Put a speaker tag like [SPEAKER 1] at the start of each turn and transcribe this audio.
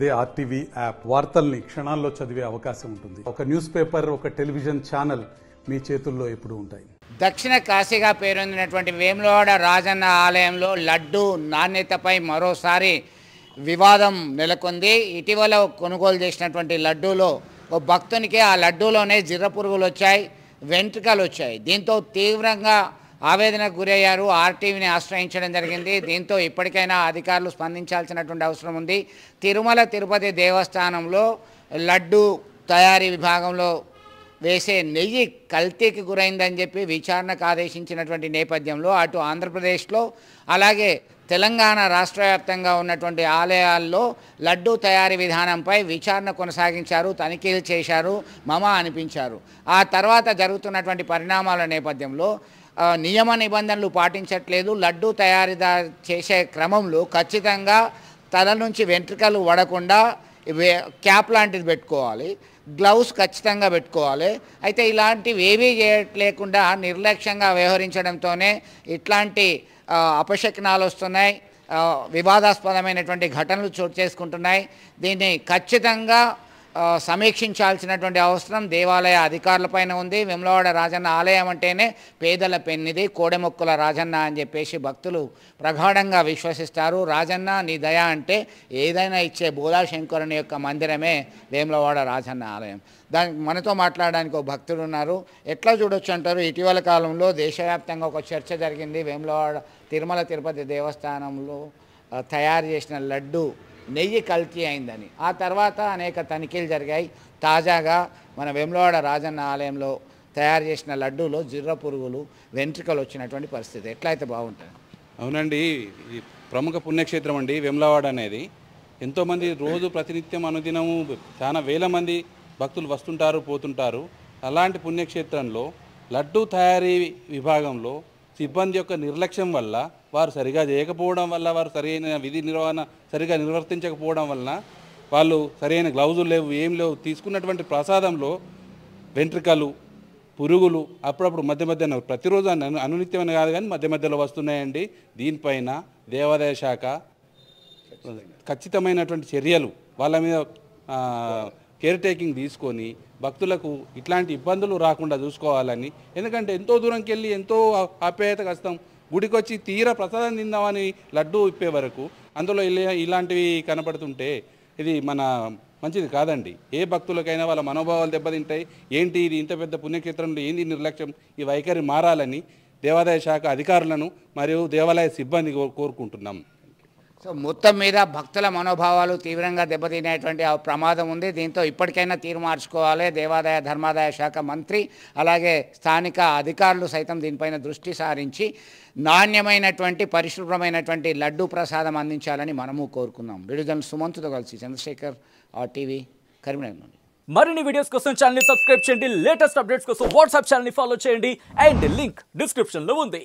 [SPEAKER 1] అదే RTV app వార్తల్ని క్షణాల్లో చదివే అవకాశం ఉంటుంది. ఒక న్యూస్ పేపర్, ఒక టెలివిజన్ ఛానల్ మీ చేతుల్లో ఎప్పుడూ ఉంటాయి.
[SPEAKER 2] దక్షిణ కాశీగా పేరొందినటువంటి వేములవాడ రాజన్న ఆలయంలో లడ్డు నాణ్యతపై మరోసారి వివాదం నెలకొంది. ఇటీవల కొనుగోలు చేసినటువంటి లడ్డూలో ఒక భక్తునికి ఆ లడ్డూలోనే జిర్ర పురుగులు వచ్చాయి, వెంట్రుకలు వచ్చాయి. దీంతో తీవ్రంగా ఆవేదనకు గురయ్యారు. ఆర్టీవీని ఆశ్రయించడం జరిగింది. దీంతో ఇప్పటికైనా అధికారులు స్పందించాల్సినటువంటి అవసరం ఉంది. తిరుమల తిరుపతి దేవస్థానంలో లడ్డు తయారీ విభాగంలో వేసే నెయ్యి కల్తీకి గురైందని చెప్పి విచారణకు ఆదేశించినటువంటి నేపథ్యంలో అటు ఆంధ్రప్రదేశ్లో అలాగే తెలంగాణ రాష్ట్ర వ్యాప్తంగా ఉన్నటువంటి ఆలయాల్లో లడ్డూ తయారీ విధానంపై విచారణ కొనసాగించారు, తనిఖీలు చేశారు, అనిపించారు. ఆ తర్వాత జరుగుతున్నటువంటి పరిణామాల నేపథ్యంలో నియమ నిబంధనలు పాటించట్లేదు. లడ్డూ తయారీదారు చేసే క్రమంలో ఖచ్చితంగా తల నుంచి వెంట్రుకలు వడకుండా క్యాప్ లాంటిది పెట్టుకోవాలి, గ్లౌస్ ఖచ్చితంగా పెట్టుకోవాలి. అయితే ఇలాంటివి ఏవీ చేయలేకుండా నిర్లక్ష్యంగా వ్యవహరించడంతోనే ఇట్లాంటి అపశకునాలు వస్తున్నాయి, వివాదాస్పదమైనటువంటి ఘటనలు చోటు చేసుకుంటున్నాయి. దీన్ని ఖచ్చితంగా సమీక్షించాల్సినటువంటి అవసరం దేవాలయ అధికారులపైన ఉంది. వేములవాడ రాజన్న ఆలయం అంటేనే పేదల పెన్నిది, కోడెమొక్కుల రాజన్న అని చెప్పేసి భక్తులు ప్రగాఢంగా విశ్వసిస్తారు. రాజన్న నీ దయ అంటే ఏదైనా ఇచ్చే బోధాశంకరుని యొక్క మందిరమే వేములవాడ రాజన్న ఆలయం. మనతో మాట్లాడడానికి ఒక భక్తుడు ఉన్నారు. ఎట్లా చూడొచ్చు అంటారు? ఇటీవల కాలంలో దేశవ్యాప్తంగా ఒక చర్చ జరిగింది. వేములవాడ తిరుమల తిరుపతి దేవస్థానంలో తయారు చేసిన లడ్డు నెయ్యి కల్తీ అయిందని. ఆ తర్వాత అనేక తనిఖీలు జరిగాయి. తాజాగా మన వేములవాడ రాజన్న ఆలయంలో తయారు చేసిన లడ్డూలో జిర్ర పురుగులు, వెంట్రుకలు వచ్చినటువంటి పరిస్థితి. ఎట్లయితే బాగుంటుంది?
[SPEAKER 3] అవునండి, ఈ ప్రముఖ పుణ్యక్షేత్రం అండి వేములవాడ అనేది. ఎంతోమంది రోజు ప్రతినిత్యం అనుదినము చాలా వేల మంది భక్తులు వస్తుంటారు, పోతుంటారు. అలాంటి పుణ్యక్షేత్రంలో లడ్డూ తయారీ విభాగంలో సిబ్బంది యొక్క నిర్లక్ష్యం వల్ల, వారు సరిగా చేయకపోవడం వల్ల, వారు సరైన విధి నిర్వహణ సరిగా నిర్వర్తించకపోవడం వలన, వాళ్ళు సరైన గ్లౌజులు లేవు, ఏం లేవు, తీసుకున్నటువంటి ప్రసాదంలో వెంట్రుకలు, పురుగులు అప్పుడప్పుడు మధ్య మధ్యన, ప్రతిరోజు అనునిత్యమని కాదు కానీ మధ్య మధ్యలో వస్తున్నాయండి. దీనిపైన దేవాదాయ శాఖ ఖచ్చితమైనటువంటి చర్యలు, వాళ్ళ మీద కేర్ టేకింగ్ తీసుకొని భక్తులకు ఇట్లాంటి ఇబ్బందులు రాకుండా చూసుకోవాలని. ఎందుకంటే ఎంతో దూరంకి వెళ్ళి ఎంతో ఆప్యాయతగా వస్తాం, గుడికి వచ్చి తీరా ప్రసాదం తిందామని లడ్డూ ఇప్పే వరకు అందులో ఇలాంటివి కనపడుతుంటే ఇది మన మంచిది కాదండి. ఏ భక్తులకైనా వాళ్ళ మనోభావాలు దెబ్బతింటాయి. ఏంటి ఇది ఇంత పెద్ద పుణ్యక్షేత్రంలో ఏంది నిర్లక్ష్యం? ఈ వైఖరి మారాలని దేవాదాయ శాఖ అధికారులను మరియు దేవాలయ సిబ్బంది కోరుకుంటున్నాం.
[SPEAKER 2] సో మొత్తం మీద భక్తుల మనోభావాలు తీవ్రంగా దెబ్బతినేటువంటి ప్రమాదం ఉంది. దీంతో ఇప్పటికైనా తీరు మార్చుకోవాలి. దేవాదాయ ధర్మాదాయ శాఖ మంత్రి అలాగే స్థానిక అధికారులు సైతం దీనిపైన దృష్టి సారించి నాణ్యమైనటువంటి పరిశుభ్రమైనటువంటి లడ్డూ ప్రసాదం అందించాలని మనము కోరుకున్నాం. విడుదల సుమంతుతో కలిసి చంద్రశేఖర్, RTV, కరీంనగర్ నుండి.
[SPEAKER 4] మరిన్ని వీడియోస్ కోసం ఛానల్ ని సబ్స్క్రైబ్ చేయండి. లేటెస్ట్ అప్డేట్స్ కోసం వాట్సాప్ ఛానల్ ని ఫాలో చేయండి. అండ్ లింక్ డిస్క్రిప్షన్ లో ఉంది.